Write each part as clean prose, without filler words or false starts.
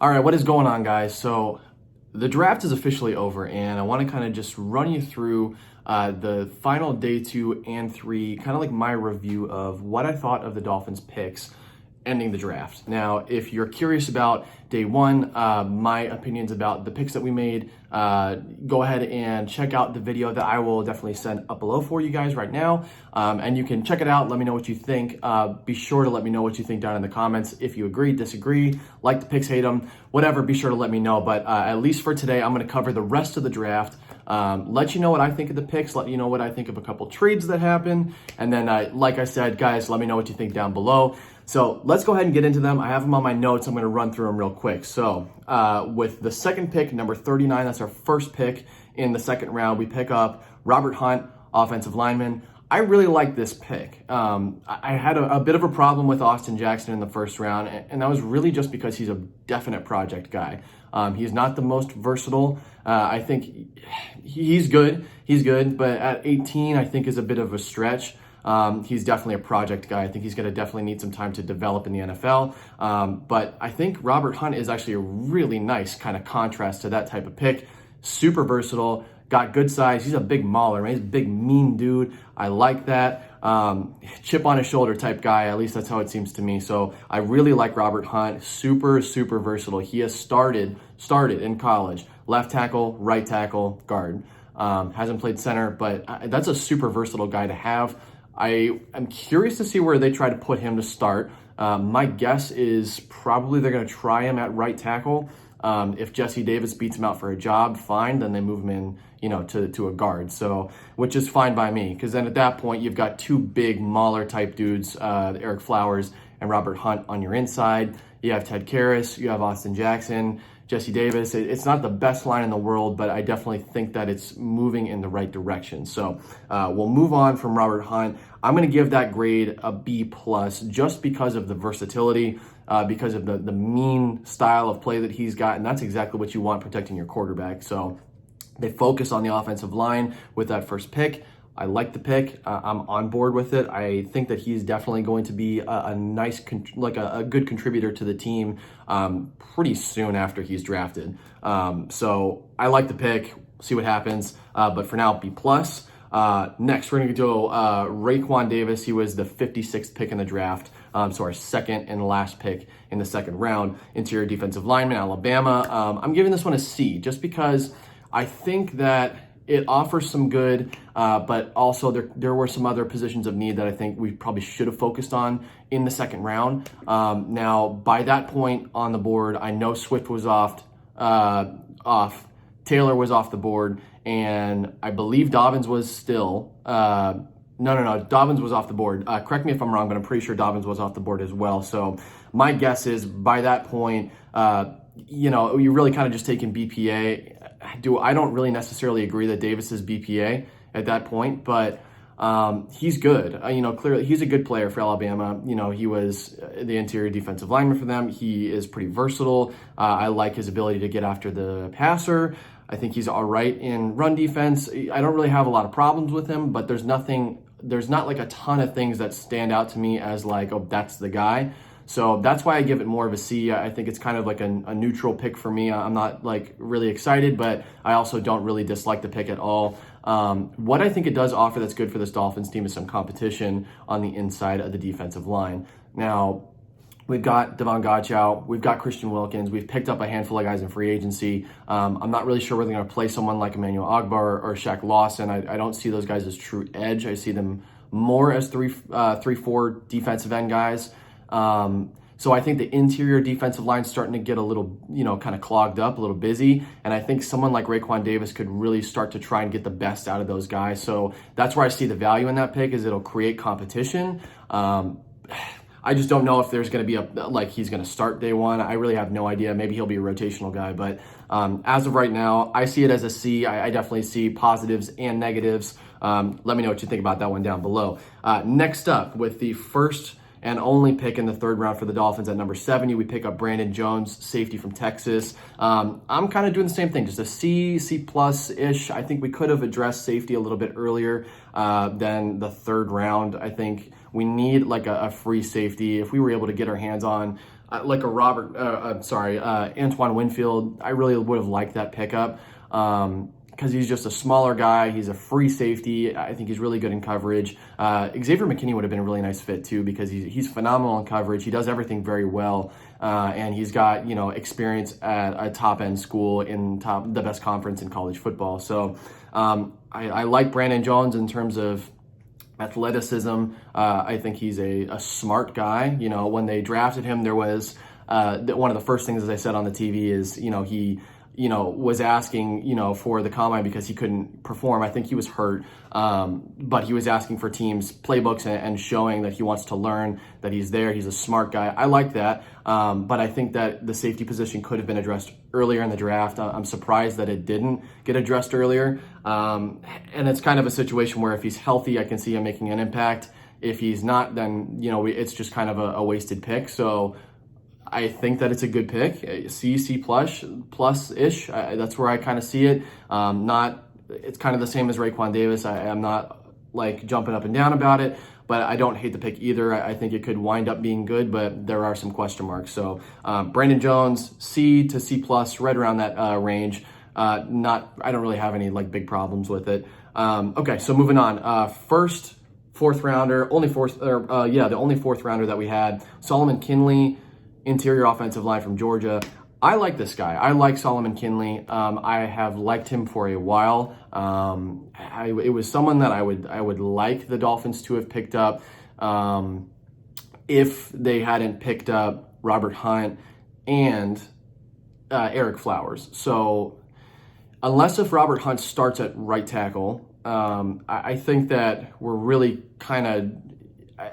All right, what is going on, guys? So the draft is officially over, and I want to kind of just run you through the final day 2 and 3, kind of like my review of what I thought of the Dolphins picks ending the draft. Now, if you're curious about day 1, my opinions about the picks that we made, go ahead and check out the video that I will definitely send up below for you guys right now. And you can check it out. Let me know what you think. Be sure to let me know what you think down in the comments. If you agree, disagree, like the picks, hate them, whatever, be sure to let me know. But at least for today, I'm going to cover the rest of the draft. Let you know what I think of the picks, let you know what I think of a couple trades that happened. And then, like I said, guys, let me know what you think down below. So let's go ahead and get into them. I have them on my notes. I'm going to run through them real quick. So with the second pick, number 39, that's our first pick in the second round. We pick up Robert Hunt, offensive lineman. I really like this pick. I had a bit of a problem with Austin Jackson in the first round, and that was really just because he's a definite project guy. He's not the most versatile. I think he's good, but at 18, I think is a bit of a stretch. He's definitely a project guy. I think he's going to definitely need some time to develop in the NFL. But I think Robert Hunt is actually a really nice kind of contrast to that type of pick. Super versatile, got good size. He's a big mauler, man. He's a big, mean dude. I like that. Chip on his shoulder type guy. At least that's how it seems to me. So I really like Robert Hunt. Super, super versatile. He has started in college. Left tackle, right tackle, guard. Hasn't played center, but that's a super versatile guy to have. I am curious to see where they try to put him to start. My guess is probably they're going to try him at right tackle. If Jesse Davis beats him out for a job, fine. Then they move him in, to a guard. So, which is fine by me, because then at that point you've got two big mauler type dudes, Eric Flowers and Robert Hunt on your inside. You have Ted Karras, you have Austin Jackson, Jesse Davis. It's not the best line in the world, but I definitely think that it's moving in the right direction. So we'll move on from Robert Hunt. I'm going to give that grade a B+, just because of the versatility, because of the mean style of play that he's got, and that's exactly what you want protecting your quarterback. So they focus on the offensive line with that first pick. I like the pick. I'm on board with it. I think that he's definitely going to be a nice, a good contributor to the team pretty soon after he's drafted. So I like the pick. See what happens. But for now, B+. Next, we're going to do Raekwon Davis. He was the 56th pick in the draft. So our second and last pick in the second round. Interior defensive lineman, Alabama. I'm giving this one a C just because I think that it offers some good, but also there were some other positions of need that I think we probably should have focused on in the second round. Now, by that point on the board, I know Swift was off, Taylor was off the board, and I believe Dobbins was still. No, Dobbins was off the board. Correct me if I'm wrong, but I'm pretty sure Dobbins was off the board as well. So my guess is by that point, you're really kind of just taking BPA. I don't really necessarily agree that Davis is BPA at that point, but he's good. Clearly he's a good player for Alabama. He was the interior defensive lineman for them. He is pretty versatile. I like his ability to get after the passer. I think he's all right in run defense. I don't really have a lot of problems with him, but there's not like a ton of things that stand out to me as like, oh, that's the guy. So that's why I give it more of a C. I think it's kind of like a neutral pick for me. I'm not like really excited, but I also don't really dislike the pick at all. What I think it does offer that's good for this Dolphins team is some competition on the inside of the defensive line. Now, we've got Devon Godchow, we've got Christian Wilkins, we've picked up a handful of guys in free agency. I'm not really sure whether they're going to play someone like Emmanuel Ogbah or Shaq Lawson. I don't see those guys as true edge. I see them more as 3-4 defensive end guys. So I think the interior defensive line is starting to get a little, kind of clogged up, a little busy. And I think someone like Raekwon Davis could really start to try and get the best out of those guys. So that's where I see the value in that pick, is it'll create competition. I just don't know if there's going to be he's going to start day one. I really have no idea. Maybe he'll be a rotational guy. But as of right now, I see it as a C. I definitely see positives and negatives. Let me know what you think about that one down below. Next up, with the first and only pick in the third round for the Dolphins at number 70, we pick up Brandon Jones, safety from Texas. I'm kind of doing the same thing, just a C+-ish. I think we could have addressed safety a little bit earlier than the third round. I think we need like a free safety. If we were able to get our hands on like a Antoine Winfield. I really would have liked that pickup. Because he's just a smaller guy. He's a free safety. I think he's really good in coverage. Xavier McKinney would have been a really nice fit too, because he's phenomenal in coverage. He does everything very well, and he's got experience at a top end school in the best conference in college football. So I like Brandon Jones in terms of athleticism. I think he's a smart guy. When they drafted him, there was one of the first things, as I said on the TV, is he was asking, for the combine because he couldn't perform. I think he was hurt, but he was asking for teams' playbooks and showing that he wants to learn, that he's there. He's a smart guy. I like that, but I think that the safety position could have been addressed earlier in the draft. I'm surprised that it didn't get addressed earlier, and it's kind of a situation where if he's healthy, I can see him making an impact. If he's not, then, it's just kind of a wasted pick. So I think that it's a good pick, C plus-ish. That's where I kind of see it. It's kind of the same as Raekwon Davis. I'm not like jumping up and down about it, but I don't hate the pick either. I think it could wind up being good, but there are some question marks. So Brandon Jones, C to C plus, right around that range. I don't really have any like big problems with it. Okay, so moving on. First fourth rounder, the only fourth rounder that we had, Solomon Kinley, interior offensive line from Georgia. I like this guy. I like Solomon Kinley. I have liked him for a while. It was someone that I would like the Dolphins to have picked up if they hadn't picked up Robert Hunt and Eric Flowers. So unless if Robert Hunt starts at right tackle, I think that we're really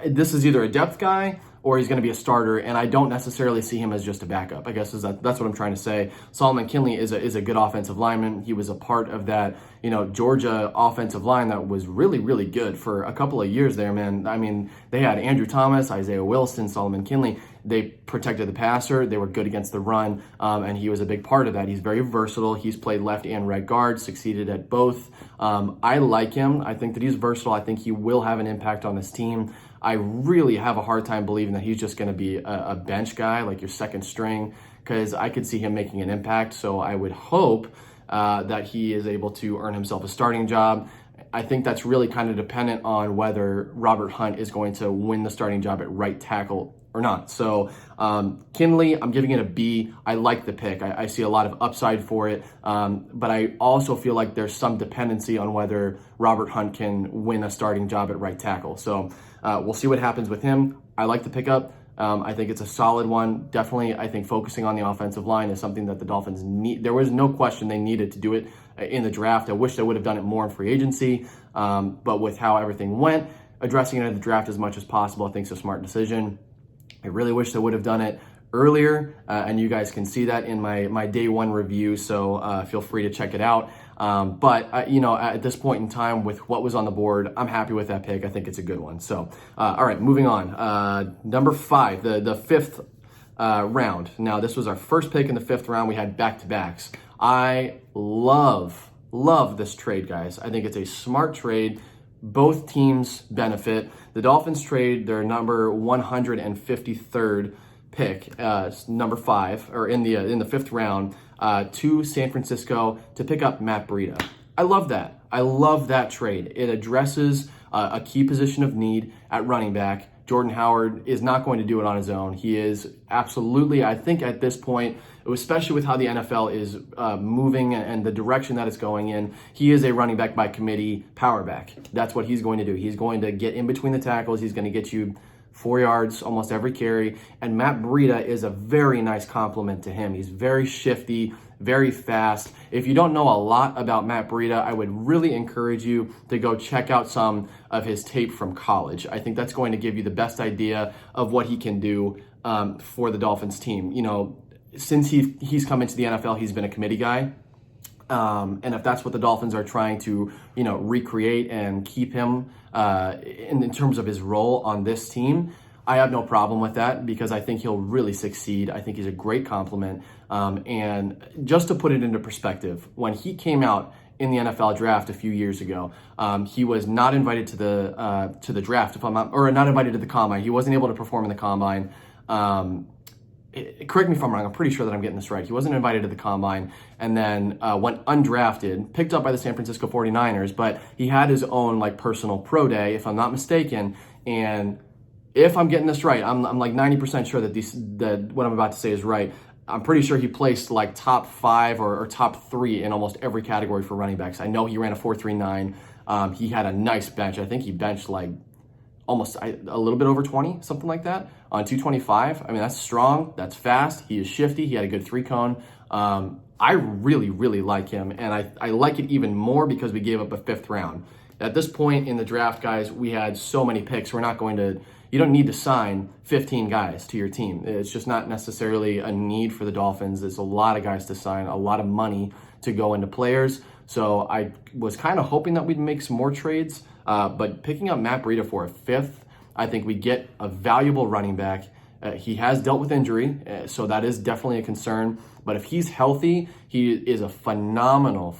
this is either a depth guy or he's going to be a starter, and I don't necessarily see him as just a backup. I guess that's what I'm trying to say. Solomon Kinley is a good offensive lineman. He was a part of that, Georgia offensive line that was really, really good for a couple of years there, man. I mean, they had Andrew Thomas, Isaiah Wilson, Solomon Kinley. They protected the passer. They were good against the run, and he was a big part of that. He's very versatile. He's played left and right guard, succeeded at both. I like him. I think that he's versatile. I think he will have an impact on this team. I really have a hard time believing that he's just going to be a bench guy, like your second string, because I could see him making an impact. So I would hope that he is able to earn himself a starting job. I think that's really kind of dependent on whether Robert Hunt is going to win the starting job at right tackle or not. So Kinley, I'm giving it a B. I like the pick. I see a lot of upside for it, but I also feel like there's some dependency on whether Robert Hunt can win a starting job at right tackle. So we'll see what happens with him. I like the pickup. I think it's a solid one. Definitely, I think focusing on the offensive line is something that the Dolphins need. There was no question they needed to do it in the draft. I wish they would have done it more in free agency, but with how everything went, addressing it in the draft as much as possible, I think is a smart decision. I really wish they would have done it earlier, and you guys can see that in my day one review, so feel free to check it out. But at this point in time, with what was on the board, I'm happy with that pick. I think it's a good one. So, all right, moving on. Number 5, the fifth round. Now, this was our first pick in the 5th round. We had back-to-backs. I love this trade, guys. I think it's a smart trade. Both teams benefit. The Dolphins trade their number 153rd pick, number 5, or in the 5th round, to San Francisco to pick up Matt Breida. I love that. I love that trade. It addresses a key position of need at running back. Jordan Howard is not going to do it on his own. He is absolutely, I think at this point, especially with how the NFL is moving and the direction that it's going in, he is a running back by committee power back. That's what he's going to do. He's going to get in between the tackles. He's going to get you 4 yards almost every carry. And Matt Breida is a very nice complement to him. He's very shifty, very fast. If you don't know a lot about Matt Breida, I would really encourage you to go check out some of his tape from college. I think that's going to give you the best idea of what he can do for the Dolphins team. Since he's come into the NFL, he's been a committee guy. And if that's what the Dolphins are trying to, recreate and keep him in terms of his role on this team, I have no problem with that because I think he'll really succeed. I think he's a great compliment. And just to put it into perspective, when he came out in the NFL draft a few years ago, he was not invited to the draft, or not invited to the combine. He wasn't able to perform in the combine. correct me if I'm wrong, I'm pretty sure that I'm getting this right. He wasn't invited to the combine and then went undrafted, picked up by the San Francisco 49ers, but he had his own like personal pro day, if I'm not mistaken. And if I'm getting this right, I'm like 90% sure that what I'm about to say is right. I'm pretty sure he placed like top 5 or top 3 in almost every category for running backs. I know he ran a 4.39. He had a nice bench. I think he benched like almost a little bit over 20, something like that, on 225. I mean, that's strong, that's fast, he is shifty, he had a good 3-cone. I really, really like him, and I like it even more because we gave up a 5th round. At this point in the draft, guys, we had so many picks, you don't need to sign 15 guys to your team. It's just not necessarily a need for the Dolphins. There's a lot of guys to sign, a lot of money to go into players. So I was kind of hoping that we'd make some more trades, but picking up Matt Breida for a 5th, I think we get a valuable running back. He has dealt with injury, so that is definitely a concern. But if he's healthy, he is a phenomenal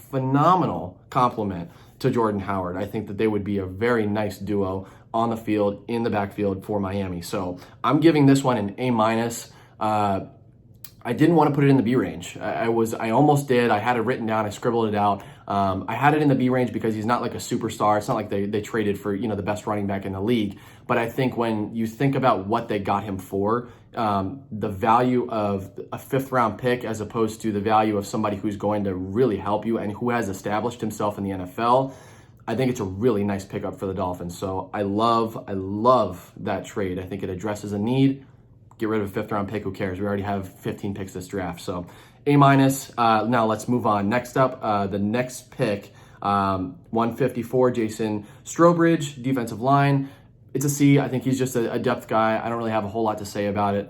compliment to Jordan Howard. I think that they would be a very nice duo on the field, in the backfield for Miami. So I'm giving this one an A-. I didn't want to put it in the B range. I almost did. I had it written down. I scribbled it out. I had it in the B range because he's not like a superstar. It's not like they traded for, the best running back in the league. But I think when you think about what they got him for, the value of a 5th round pick as opposed to the value of somebody who's going to really help you and who has established himself in the NFL, I think it's a really nice pickup for the Dolphins. So I love that trade. I think it addresses a need. Get rid of a 5th round pick, who cares? We already have 15 picks this draft. So A-. Now let's move on. Next up, the next pick, 154, Jason Strowbridge, defensive line. It's a C. I think he's just a depth guy. I don't really have a whole lot to say about it.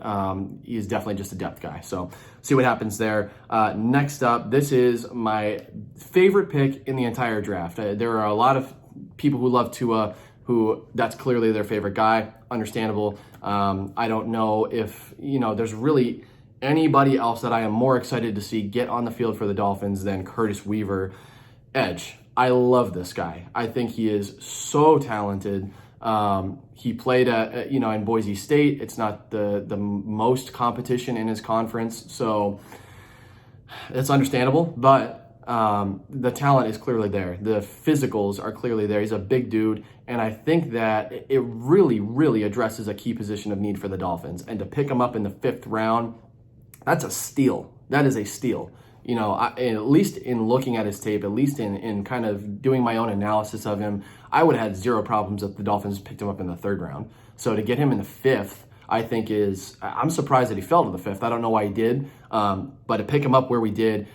He's definitely just a depth guy. So see what happens there. Next up, this is my favorite pick in the entire draft. There are a lot of people who love Tua, who that's clearly their favorite guy. Understandable. I don't know if, there's really anybody else that I am more excited to see get on the field for the Dolphins than Curtis Weaver, edge. I love this guy. I think he is so talented. He played in Boise State. It's not the most competition in his conference, so it's understandable, but the talent is clearly there. The physicals are clearly there. He's a big dude, and I think that it really, really addresses a key position of need for the Dolphins. And to pick him up in the 5th round, that's a steal. That is a steal. At least in looking at his tape, at least in kind of doing my own analysis of him, I would have had zero problems if the Dolphins picked him up in the 3rd round. So to get him in the 5th, I think I'm surprised that he fell to the 5th. I don't know why he did, but to pick him up where we did,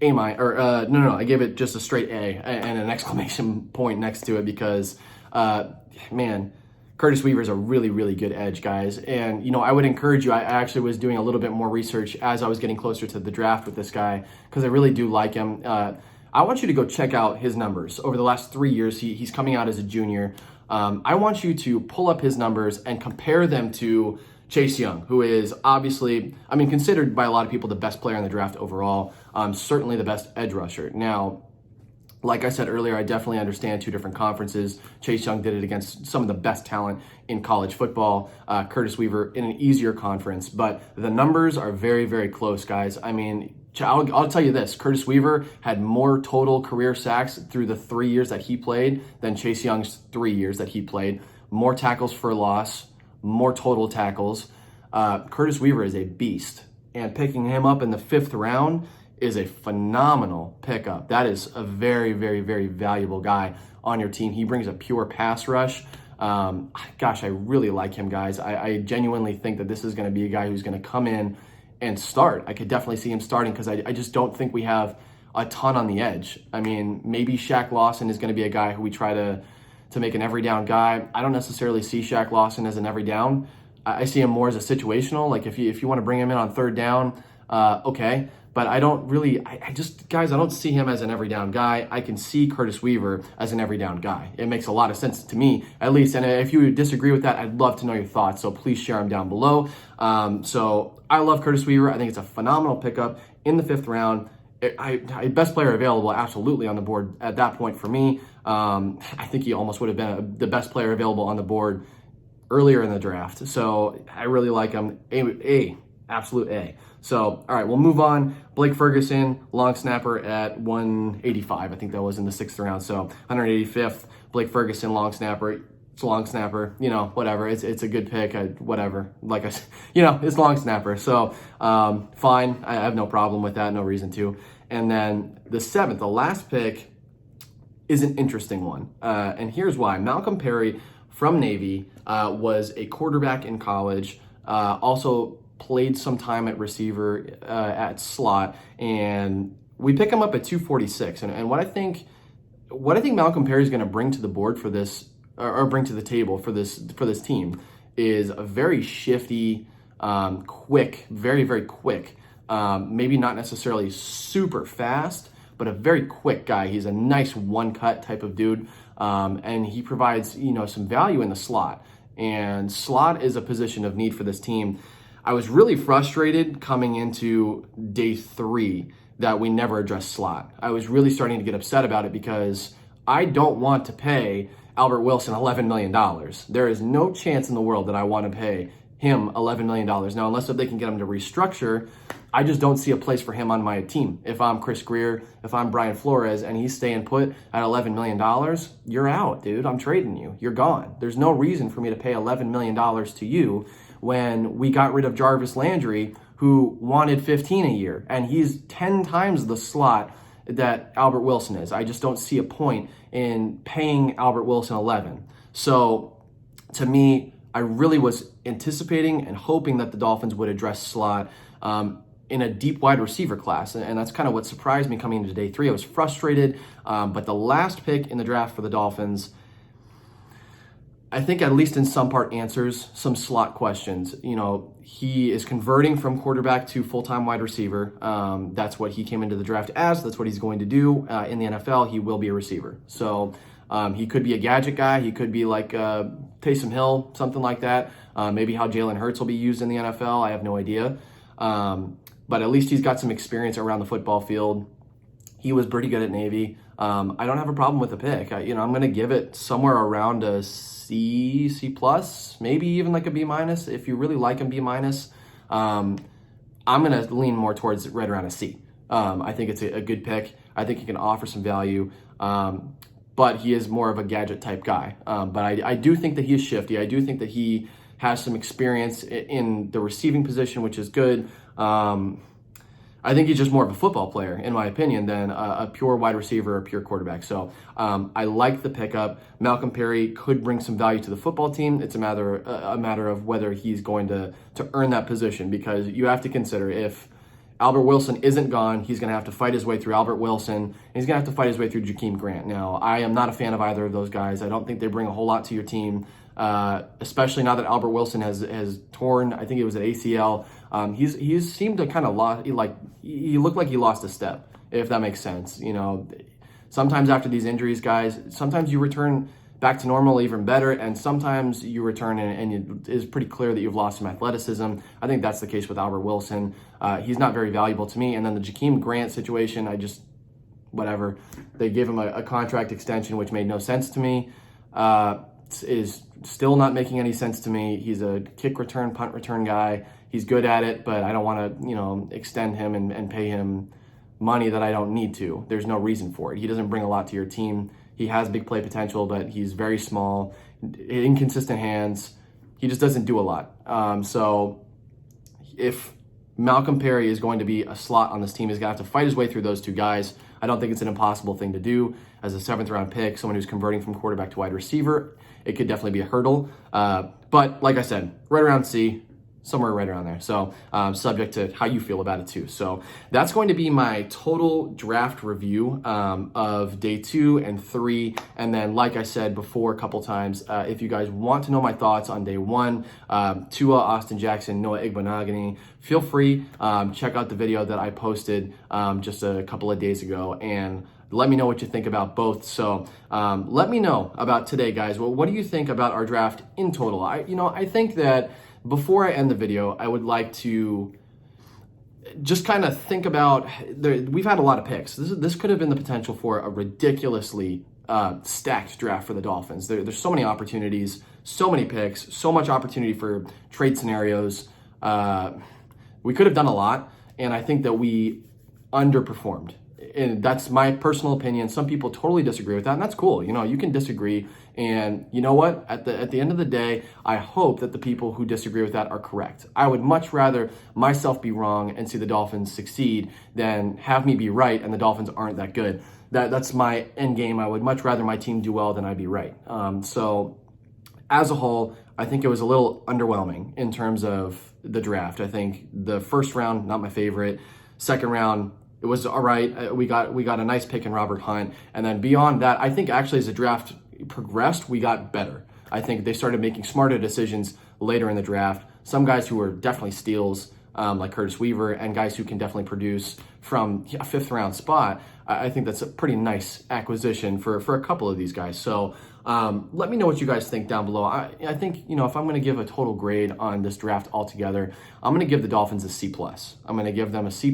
I gave it just a straight A and an exclamation point next to it because, Curtis Weaver is a really, really good edge, guys. And, I would encourage you, I actually was doing a little bit more research as I was getting closer to the draft with this guy because I really do like him. I want you to go check out his numbers. Over the last 3 years, he's coming out as a junior. I want you to pull up his numbers and compare them to Chase Young, who is obviously, considered by a lot of people the best player in the draft overall, certainly the best edge rusher. Now, like I said earlier, I definitely understand 2 different conferences. Chase Young did it against some of the best talent in college football. Curtis Weaver in an easier conference, but the numbers are very, very close, guys. I'll tell you this, Curtis Weaver had more total career sacks through the 3 years that he played than Chase Young's 3 years that he played. More tackles for loss, more total tackles. Curtis Weaver is a beast, and picking him up in the 5th round is a phenomenal pickup. That is a very, very, very valuable guy on your team. He brings a pure pass rush. I really like him, guys. I genuinely think that this is going to be a guy who's going to come in and start. I could definitely see him starting because I just don't think we have a ton on the edge. Maybe Shaq Lawson is going to be a guy who we try to make an every down guy. I don't necessarily see Shaq Lawson as an every down. I see him more as a situational. Like if you want to bring him in on 3rd down, okay. But I don't really, I don't see him as an every down guy. I can see Curtis Weaver as an every down guy. It makes a lot of sense to me, at least. And if you disagree with that, I'd love to know your thoughts. So please share them down below. So I love Curtis Weaver. I think it's a phenomenal pickup in the 5th round. Best player available, absolutely on the board at that point for me. I think he almost would have been the best player available on the board earlier in the draft. So I really like him. A. absolute A. So, all right, we'll move on. Blake Ferguson, long snapper at 185. I think that was in the 6th round. So 185th, Blake Ferguson, long snapper. It's a long snapper, whatever. It's a good pick, whatever. Like I said, it's long snapper. So fine, I have no problem with that, no reason to. And then the 7th, the last pick, is an interesting one. And here's why. Malcolm Perry from Navy was a quarterback in college, also played some time at receiver at slot, and we pick him up at 246. And what I think Malcolm Perry is going to bring to the board for this, or bring to the table for this team, is a very shifty, quick, very, very quick, maybe not necessarily super fast, but a very quick guy. He's a nice one-cut type of dude, and he provides, some value in the slot. And slot is a position of need for this team. I was really frustrated coming into day 3 that we never addressed slot. I was really starting to get upset about it because I don't want to pay Albert Wilson $11 million. There is no chance in the world that I want to pay him $11 million. Now, unless if they can get him to restructure, I just don't see a place for him on my team. If I'm Chris Greer, if I'm Brian Flores, and he's staying put at $11 million, you're out, dude. I'm trading you. You're gone. There's no reason for me to pay $11 million to you when we got rid of Jarvis Landry, who wanted 15 a year, and he's 10 times the slot that Albert Wilson is. I just don't see a point in paying Albert Wilson 11. So to me, I really was anticipating and hoping that the Dolphins would address slot in a deep wide receiver class. And that's kind of what surprised me coming into day 3. I was frustrated, but the last pick in the draft for the Dolphins, I think at least in some part answers some slot questions. He is converting from quarterback to full-time wide receiver. That's what he came into the draft as. That's what he's going to do in the NFL. He will be a receiver. So he could be a gadget guy. He could be like Taysom Hill, something like that. Maybe how Jalen Hurts will be used in the NFL. I have no idea. But at least he's got some experience around the football field. He was pretty good at Navy. I don't have a problem with the pick. I'm going to give it somewhere around a C plus, maybe even like a B minus. If you really like him, B minus. I'm going to lean more towards right around a C. I think it's a good pick. I think he can offer some value. But he is more of a gadget type guy. But I do think that he is shifty. I do think that he has some experience in the receiving position, which is good. I think he's just more of a football player, in my opinion, than a pure wide receiver or pure quarterback. So I like the pickup. Malcolm Perry could bring some value to the football team. It's a matter of whether he's going to earn that position, because you have to consider if Albert Wilson isn't gone, he's going to have to fight his way through Albert Wilson, and he's going to have to fight his way through Jakeem Grant. Now, I am not a fan of either of those guys. I don't think they bring a whole lot to your team, especially now that Albert Wilson has torn, I think it was an ACL. He's seemed to kind of he looked like he lost a step, if that makes sense. Sometimes after these injuries, guys, sometimes you return back to normal even better, and sometimes you return and it is pretty clear that you've lost some athleticism. I think that's the case with Albert Wilson. He's not very valuable to me. And then the Jakeem Grant situation, whatever. They gave him a contract extension, which made no sense to me. Is still not making any sense to me. He's a kick return, punt return guy. He's good at it, but I don't want to, extend him and pay him money that I don't need to. There's no reason for it. He doesn't bring a lot to your team. He has big play potential, but he's very small, inconsistent hands. He just doesn't do a lot. So if Malcolm Perry is going to be a slot on this team, he's going to have to fight his way through those two guys. I don't think it's an impossible thing to do as a 7th round pick, someone who's converting from quarterback to wide receiver. It could definitely be a hurdle. But like I said, right around C, somewhere right around there. So subject to how you feel about it too. So that's going to be my total draft review of day 2 and 3. And then, like I said before a couple times, if you guys want to know my thoughts on day 1, Tua, Austin Jackson, Noah Igbenogany, feel free, check out the video that I posted just a couple of days ago, and let me know what you think about both. So let me know about today, guys. Well, what do you think about our draft in total? I think that before I end the video, I would like to just kind of think about, we've had a lot of picks. This could have been the potential for a ridiculously stacked draft for the Dolphins. There's so many opportunities, so many picks, so much opportunity for trade scenarios. we could have done a lot, and I think that we underperformed. And that's my personal opinion. Some people totally disagree with that, and that's cool. You know, you can disagree, and you know what? At the end of the day, I hope that the people who disagree with that are correct. I would much rather myself be wrong and see the Dolphins succeed than have me be right and the Dolphins aren't that good. That's my end game. I would much rather my team do well than I be right. So as a whole, I think it was a little underwhelming in terms of the draft. I think the first round, not my favorite. Second round, it was all right. We got a nice pick in Robert Hunt. And then beyond that, I think actually as the draft progressed, we got better. I think they started making smarter decisions later in the draft. Some guys who were definitely steals, like Curtis Weaver, and guys who can definitely produce from a fifth round spot. I think that's a pretty nice acquisition for a couple of these guys. So let me know what you guys think down below. I think, you know, if I'm going to give a total grade on this draft altogether, I'm going to give the Dolphins a C+. I'm going to give them a C+,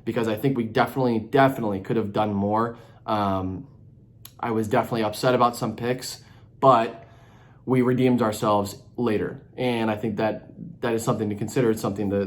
because I think we definitely could have done more. I was definitely upset about some picks, but we redeemed ourselves later, and I think that is something to consider. It's something to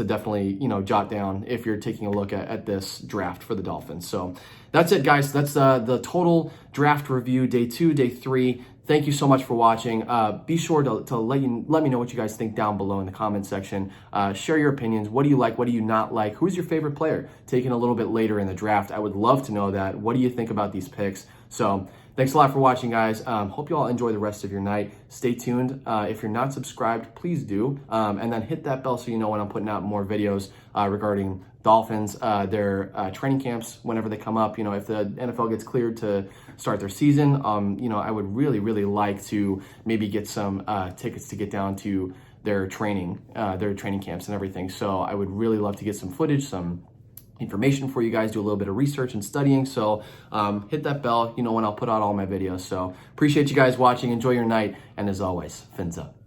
definitely, you know, jot down if you're taking a look at this draft for the Dolphins. So that's it, guys. That's the total draft review, day 2, day 3. Thank you so much for watching. Be sure to let me know what you guys think down below in the comment section. Share your opinions. What do you like? What do you not like? Who's your favorite player? Taken a little bit later in the draft. I would love to know that. What do you think about these picks? So thanks a lot for watching, guys. Hope you all enjoy the rest of your night. Stay tuned. If you're not subscribed, please do. And then hit that bell so you know when I'm putting out more videos regarding Dolphins, their training camps, whenever they come up. You know, if the NFL gets cleared to start their season, you know, I would really like to maybe get some tickets to get down to their training camps and everything. So I would really love to get some footage, some information for you guys, do a little bit of research and studying. So hit that bell, you know, when I'll put out all my videos. So appreciate you guys watching. Enjoy your night. And as always, fins up.